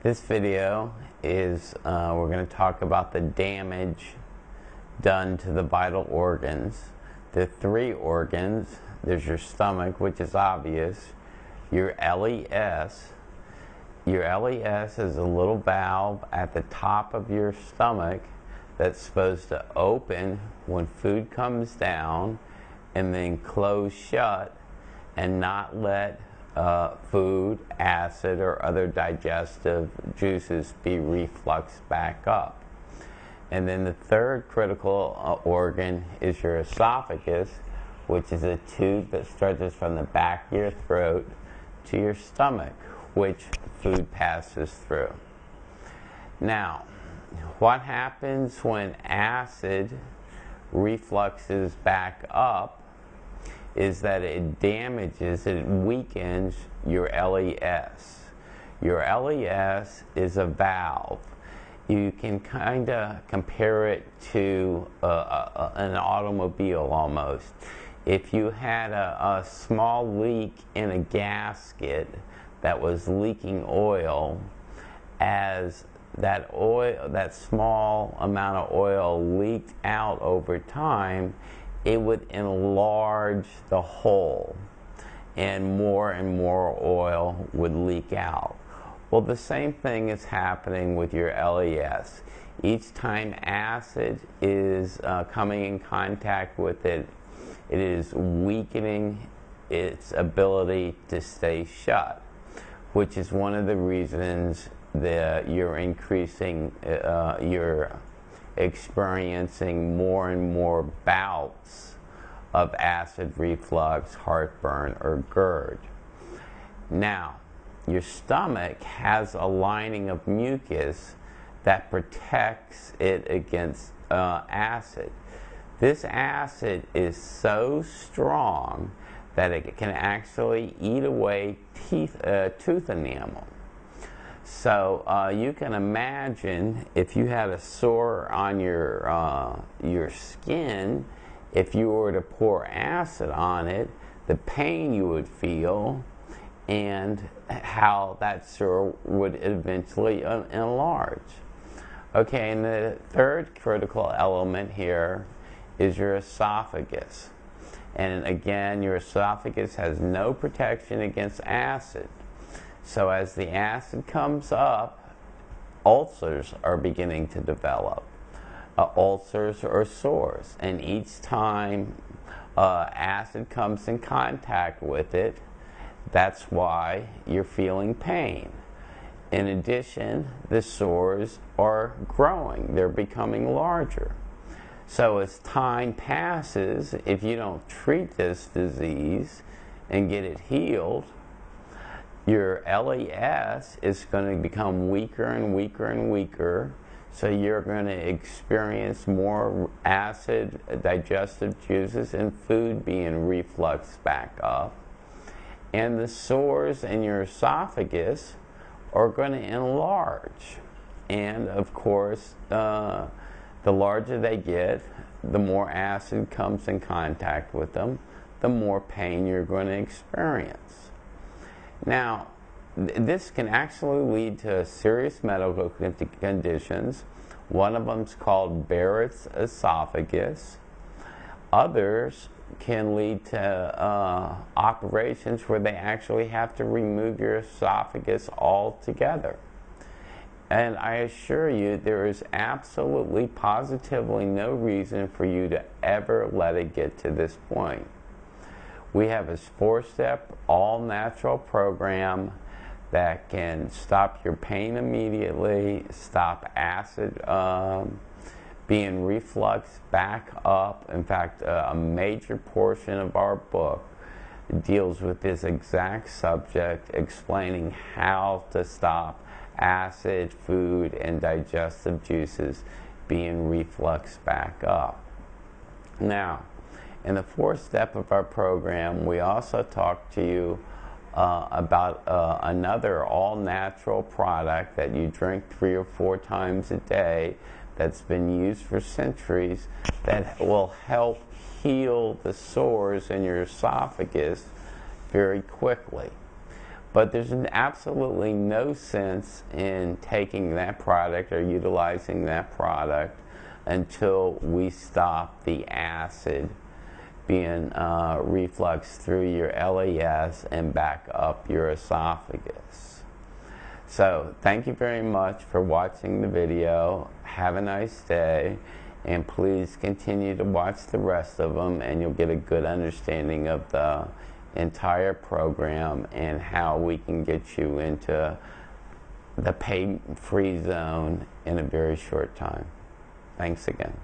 This video is we're going to talk about the damage done to the vital organs. The three organs: there's your stomach, which is obvious, your LES. Your LES is a little valve at the top of your stomach that's supposed to open when food comes down and then close shut and not let food, acid, or other digestive juices be refluxed back up. And then the third critical organ is your esophagus, which is a tube that stretches from the back of your throat to your stomach, which food passes through. Now, what happens when acid refluxes back up is that it damages, it weakens your LES. Your LES is a valve. You can kind of compare it to an automobile almost. If you had a small leak in a gasket that was leaking oil, as that small amount of oil leaked out over time, it would enlarge the hole and more oil would leak out. Well, the same thing is happening with your LES. Each time acid is coming in contact with it, it is weakening its ability to stay shut, which is one of the reasons that you're experiencing more and more bouts of acid reflux, heartburn, or GERD. Now, your stomach has a lining of mucus that protects it against acid. This acid is so strong that it can actually eat away tooth enamel. So you can imagine if you had a sore on your skin, if you were to pour acid on it, the pain you would feel and how that sore would eventually enlarge. Okay, and the third critical element here is your esophagus. And again, your esophagus has no protection against acid. So as the acid comes up, ulcers are beginning to develop. Ulcers or sores. And each time acid comes in contact with it, that's why you're feeling pain. In addition, the sores are growing. They're becoming larger. So as time passes, if you don't treat this disease and get it healed, your LES is going to become weaker and weaker, so you're going to experience more acid digestive juices and food being refluxed back up. And the sores in your esophagus are going to enlarge. And of course, the larger they get, the more acid comes in contact with them, the more pain you're going to experience. Now, this can actually lead to serious medical conditions. One of them is called Barrett's esophagus. Others can lead to operations where they actually have to remove your esophagus altogether. And I assure you, there is absolutely, positively no reason for you to ever let it get to this point. We have a 4-step, all-natural program that can stop your pain immediately, stop acid being refluxed back up. In fact, a major portion of our book deals with this exact subject, explaining how to stop acid, food, and digestive juices being refluxed back up. Now, in the 4th step of our program, we also talk to you about another all-natural product that you drink 3 or 4 times a day that's been used for centuries that will help heal the sores in your esophagus very quickly. But there's absolutely no sense in taking that product or utilizing that product until we stop the acid being refluxed through your LES and back up your esophagus. So thank you very much for watching the video. Have a nice day, and please continue to watch the rest of them, and you'll get a good understanding of the entire program and how we can get you into the pain-free zone in a very short time. Thanks again.